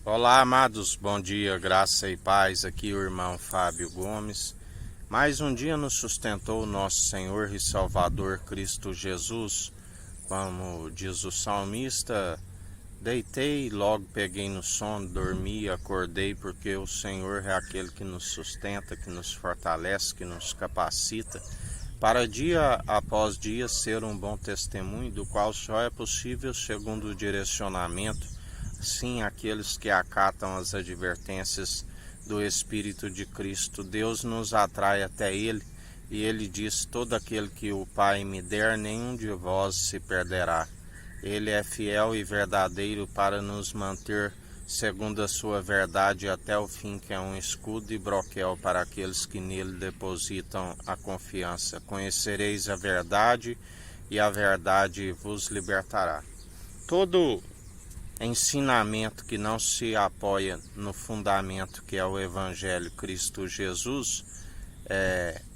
Olá, amados, bom dia, graça e paz. Aqui o irmão Fábio Gomes. Mais um dia nos sustentou o nosso Senhor e Salvador Cristo Jesus. Como diz o salmista, deitei, logo peguei no sono, dormi, acordei, porque o Senhor é aquele que nos sustenta, que nos fortalece, que nos capacita para dia após dia ser um bom testemunho, do qual só é possível segundo o direcionamento, sim, aqueles que acatam as advertências do Espírito de Cristo. Deus nos atrai até Ele, e Ele diz: todo aquele que o Pai me der, nenhum de vós se perderá. Ele é fiel e verdadeiro para nos manter segundo a sua verdade até o fim, que é um escudo e broquel para aqueles que nele depositam a confiança. Conhecereis a verdade, e a verdade vos libertará. Todo ensinamento que não se apoia no fundamento que é o Evangelho Cristo Jesus,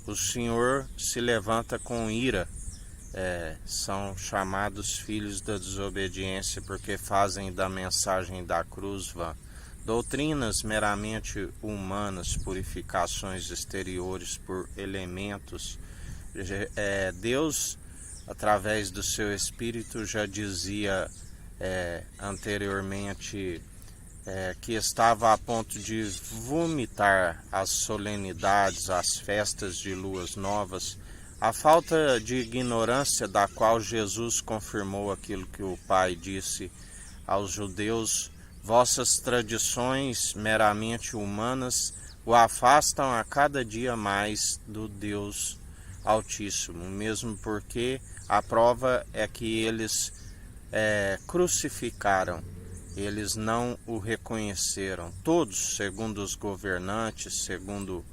o Senhor se levanta com ira. São chamados filhos da desobediência porque fazem da mensagem da cruz vã. Doutrinas meramente humanas, purificações exteriores por elementos. Deus, através do seu Espírito, já dizia anteriormente que estava a ponto de vomitar as solenidades, as festas de luas novas, a falta de ignorância da qual Jesus confirmou aquilo que o Pai disse aos judeus: vossas tradições meramente humanas o afastam a cada dia mais do Deus Altíssimo, mesmo porque a prova é que eles crucificaram, eles não o reconheceram. Todos, segundo os governantes, segundo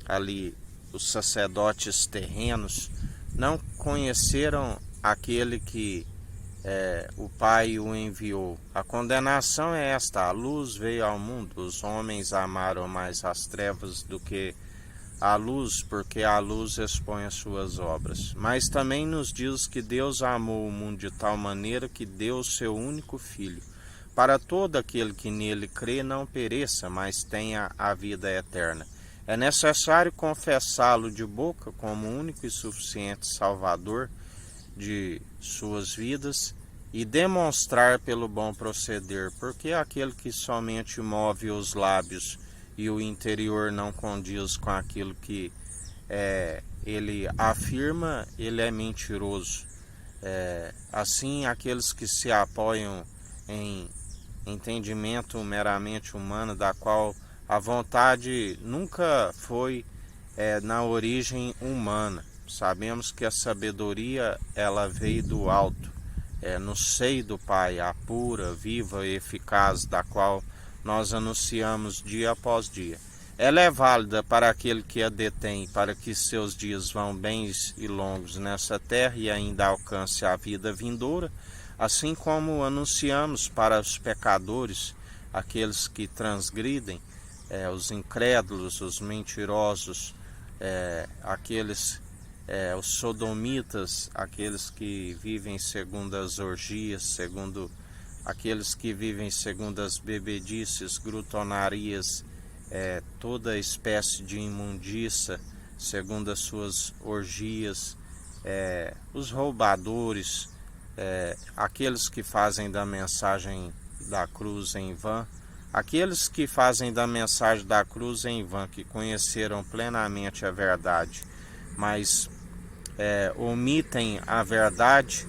ali os sacerdotes terrenos, não conheceram aquele que o Pai o enviou. A condenação é esta: a luz veio ao mundo, os homens amaram mais as trevas do que a luz, porque a luz expõe as suas obras. Mas também nos diz que Deus amou o mundo de tal maneira que deu o seu único Filho, para todo aquele que nele crê não pereça, mas tenha a vida eterna. É necessário confessá-lo de boca como único e suficiente Salvador de suas vidas e demonstrar pelo bom proceder, porque aquele que somente move os lábios e o interior não condiz com aquilo que ele afirma, ele é mentiroso. Assim, aqueles que se apoiam em entendimento meramente humano, da qual a vontade nunca foi na origem humana. Sabemos que a sabedoria ela veio do alto, no seio do Pai, a pura, viva e eficaz, da qual nós anunciamos dia após dia. Ela é válida para aquele que a detém, para que seus dias vão bens e longos nessa terra e ainda alcance a vida vindoura, assim como anunciamos para os pecadores, aqueles que transgridem, os incrédulos, os mentirosos, os sodomitas, aqueles que vivem segundo as orgias, segundo aqueles que vivem segundo as bebedices, glutonarias, toda espécie de imundícia, segundo as suas orgias, os roubadores, aqueles que fazem da mensagem da cruz em vão, aqueles que fazem da mensagem da cruz em vão, que conheceram plenamente a verdade, mas omitem a verdade,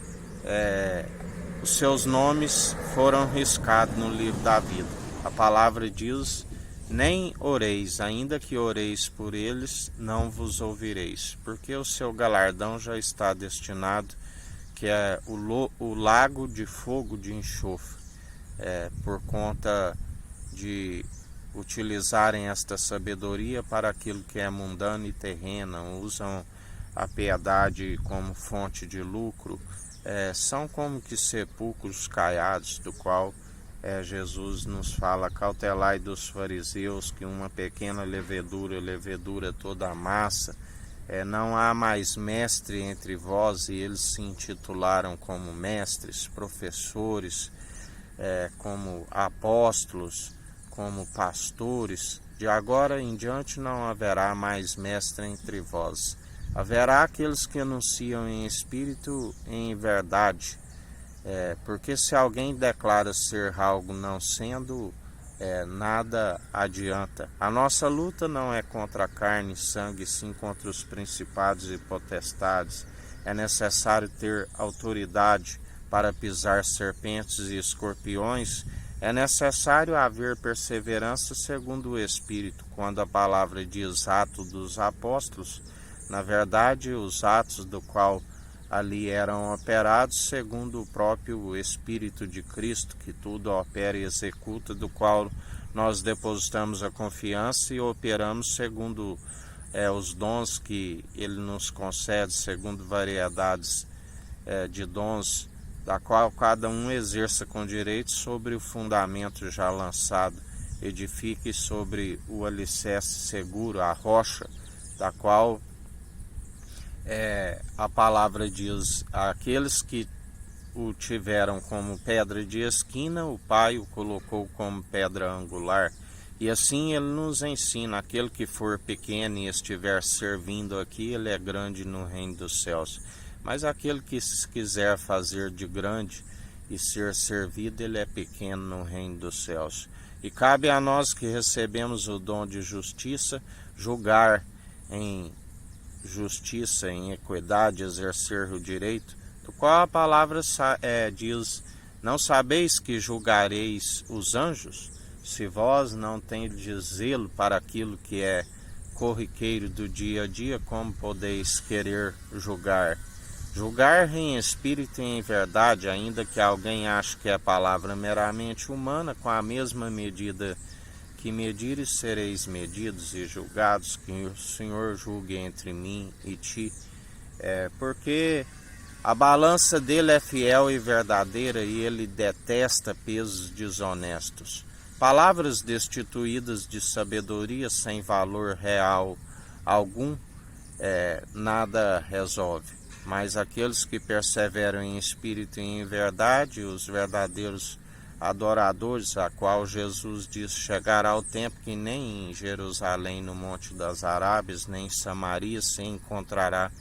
os seus nomes foram riscados no livro da vida. A palavra diz: nem oreis, ainda que oreis por eles, não vos ouvireis, porque o seu galardão já está destinado, que é o lago de fogo de enxofre, por conta de utilizarem esta sabedoria para aquilo que é mundano e terreno, usam a piedade como fonte de lucro, são como que sepulcros caiados, do qual Jesus nos fala: cautelai dos fariseus, que uma pequena levedura toda a massa. Não há mais mestre entre vós, e eles se intitularam como mestres, professores, como apóstolos, como pastores. De agora em diante não haverá mais mestre entre vós. Haverá aqueles que anunciam em espírito e em verdade. Porque se alguém declara ser algo não sendo, nada adianta. A nossa luta não é contra a carne e sangue, sim contra os principados e potestades. É necessário ter autoridade para pisar serpentes e escorpiões. É necessário haver perseverança segundo o Espírito. Quando a palavra diz Atos dos Apóstolos, na verdade, os atos do qual ali eram operados segundo o próprio Espírito de Cristo, que tudo opera e executa, do qual nós depositamos a confiança e operamos segundo os dons que Ele nos concede, segundo variedades de dons, da qual cada um exerça com direito sobre o fundamento já lançado, edifique sobre o alicerce seguro, a rocha, da qual a palavra diz: aqueles que o tiveram como pedra de esquina, o Pai o colocou como pedra angular. E assim ele nos ensina: aquele que for pequeno e estiver servindo aqui, ele é grande no reino dos céus. Mas aquele que se quiser fazer de grande e ser servido, ele é pequeno no reino dos céus. E cabe a nós que recebemos o dom de justiça, julgar em justiça, em equidade, exercer o direito, do qual a palavra diz: não sabeis que julgareis os anjos? Se vós não tendes zelo para aquilo que é corriqueiro do dia a dia, como podeis querer julgar? Julgar em espírito e em verdade, ainda que alguém ache que é palavra meramente humana, com a mesma medida que medires sereis medidos e julgados, que o Senhor julgue entre mim e ti, porque a balança dele é fiel e verdadeira e ele detesta pesos desonestos. Palavras destituídas de sabedoria, sem valor real algum, nada resolve. Mas aqueles que perseveram em espírito e em verdade, os verdadeiros adoradores, a qual Jesus diz: chegará o tempo que nem em Jerusalém, no Monte das Arábias, nem em Samaria se encontrará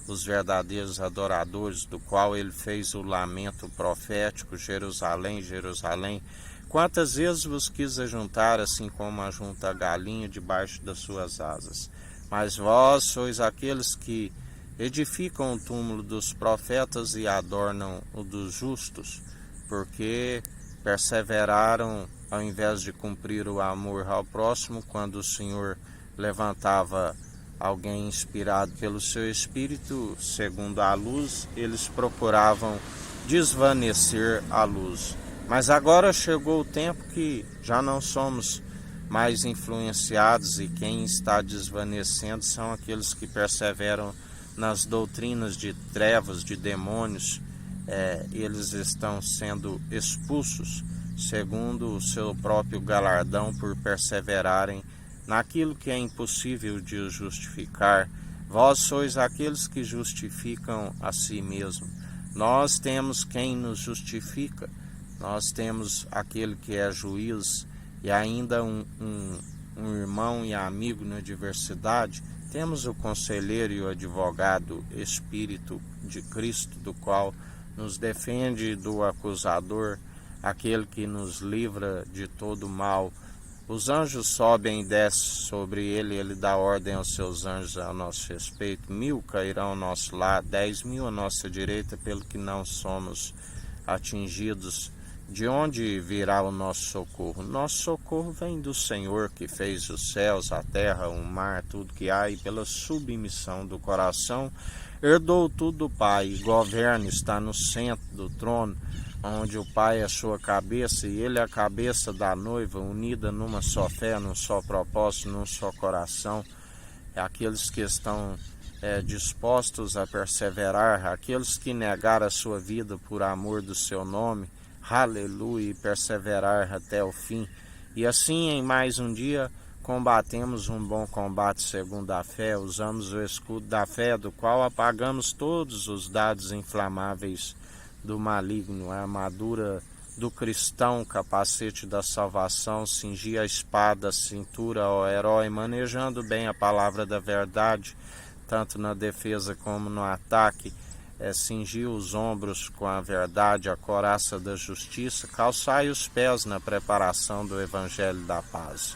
os verdadeiros adoradores, do qual ele fez o lamento profético: Jerusalém, Jerusalém, quantas vezes vos quis ajuntar, assim como ajunta a galinha debaixo das suas asas. Mas vós sois aqueles que edificam o túmulo dos profetas e adornam o dos justos, porque perseveraram ao invés de cumprir o amor ao próximo. Quando o Senhor levantava alguém inspirado pelo seu Espírito, segundo a luz, eles procuravam desvanecer a luz. Mas agora chegou o tempo que já não somos mais influenciados, e quem está desvanecendo são aqueles que perseveram nas doutrinas de trevas, de demônios. Eles estão sendo expulsos segundo o seu próprio galardão por perseverarem naquilo que é impossível de justificar. Vós sois aqueles que justificam a si mesmo. Nós temos quem nos justifica, nós temos aquele que é juiz e ainda um irmão e amigo na diversidade. Temos o conselheiro e o advogado Espírito de Cristo, do qual nos defende do acusador, aquele que nos livra de todo mal. Os anjos sobem e descem sobre ele, ele dá ordem aos seus anjos a nosso respeito. 1000 cairão ao nosso lado, 10.000 à nossa direita, pelo que não somos atingidos. De onde virá o nosso socorro? Nosso socorro vem do Senhor, que fez os céus, a terra, o mar, tudo que há, e pela submissão do coração herdou tudo do Pai, e governa, está no centro do trono, onde o Pai é a sua cabeça e ele é a cabeça da noiva, unida numa só fé, num só propósito, num só coração. Aqueles que estão dispostos a perseverar, aqueles que negaram a sua vida por amor do seu nome, aleluia, e perseverar até o fim. E assim, em mais um dia, combatemos um bom combate segundo a fé, usamos o escudo da fé, do qual apagamos todos os dardos inflamáveis do maligno, a armadura do cristão, capacete da salvação, cingir a espada, a cintura, ó herói, manejando bem a palavra da verdade, tanto na defesa como no ataque, cingir os ombros com a verdade, a couraça da justiça, calçai os pés na preparação do evangelho da paz.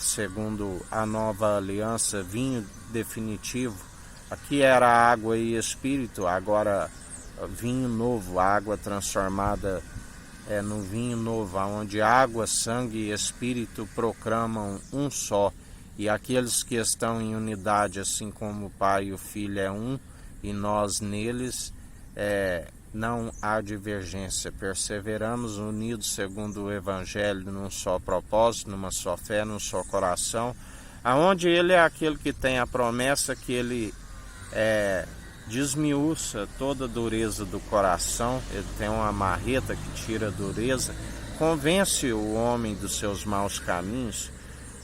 Segundo a nova aliança, vinho definitivo, aqui era água e espírito, agora vinho novo, água transformada no vinho novo, onde água, sangue e espírito proclamam um só, e aqueles que estão em unidade, assim como o Pai e o Filho é um, e nós neles, não há divergência. Perseveramos unidos segundo o Evangelho, num só propósito, numa só fé, num só coração, aonde ele é aquele que tem a promessa que ele desmiuça toda a dureza do coração, ele tem uma marreta que tira a dureza, convence o homem dos seus maus caminhos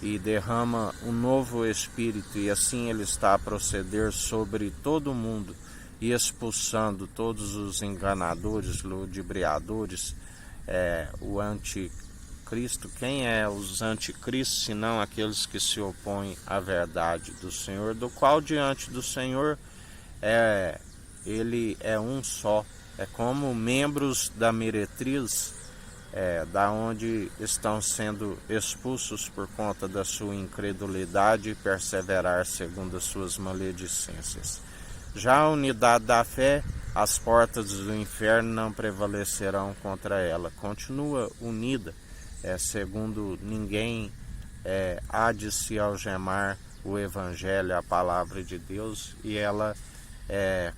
e derrama um novo espírito, e assim ele está a proceder sobre todo o mundo e expulsando todos os enganadores, ludibriadores, o anticristo. Quem é os anticristos, senão aqueles que se opõem à verdade do Senhor, do qual diante do Senhor ele é um só, é como membros da meretriz, da onde estão sendo expulsos por conta da sua incredulidade e perseverar segundo as suas maledicências. Já a unidade da fé, as portas do inferno não prevalecerão contra ela, continua unida, segundo ninguém há de se algemar o Evangelho, a palavra de Deus, e ela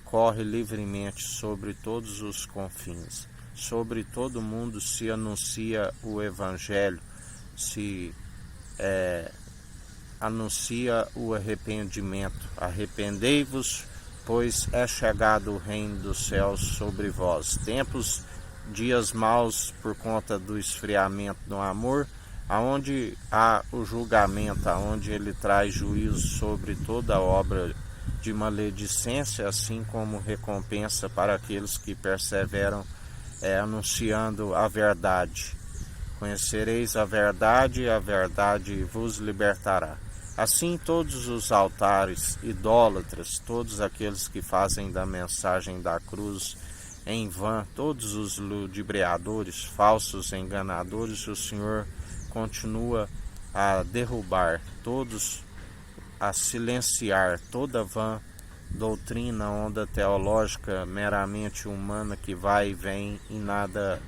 corre livremente sobre todos os confins. Sobre todo mundo se anuncia o Evangelho, se anuncia o arrependimento. Arrependei-vos, pois é chegado o reino dos céus sobre vós. Tempos, dias maus por conta do esfriamento do amor, aonde há o julgamento, aonde ele traz juízo sobre toda a obra de maledicência, assim como recompensa para aqueles que perseveram anunciando a verdade. Conhecereis a verdade e a verdade vos libertará. Assim todos os altares idólatras, todos aqueles que fazem da mensagem da cruz em vão, todos os ludibriadores, falsos enganadores, o Senhor continua a derrubar, todos a silenciar toda vã doutrina, onda teológica meramente humana que vai e vem e nada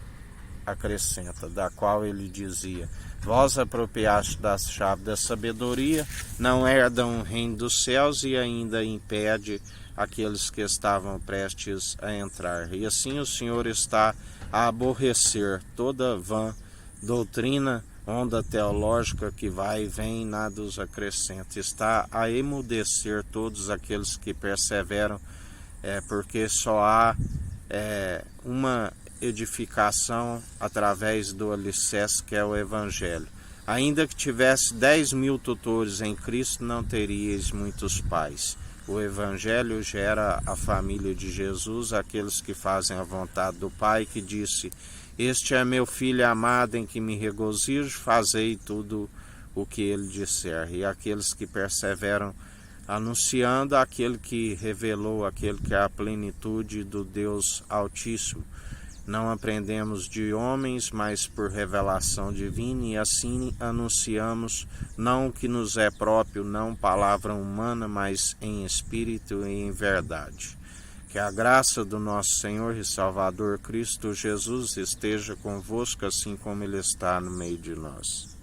acrescenta, da qual ele dizia: vós apropriaste da chave da sabedoria, não herdam o reino dos céus, e ainda impede aqueles que estavam prestes a entrar. E assim o Senhor está a aborrecer toda vã doutrina, onda teológica que vai e vem e nada os acrescenta. Está a emudecer todos aqueles que perseveram, porque só há uma edificação através do alicerce, que é o Evangelho. Ainda que tivesse 10.000 tutores em Cristo, não teríeis muitos pais. O Evangelho gera a família de Jesus, aqueles que fazem a vontade do Pai, que disse: este é meu filho amado em que me regozijo, fazei tudo o que ele disser. E aqueles que perseveram anunciando aquele que revelou, aquele que é a plenitude do Deus Altíssimo. Não aprendemos de homens, mas por revelação divina, e assim anunciamos não o que nos é próprio, não palavra humana, mas em espírito e em verdade. Que a graça do nosso Senhor e Salvador Cristo Jesus esteja convosco, assim como Ele está no meio de nós.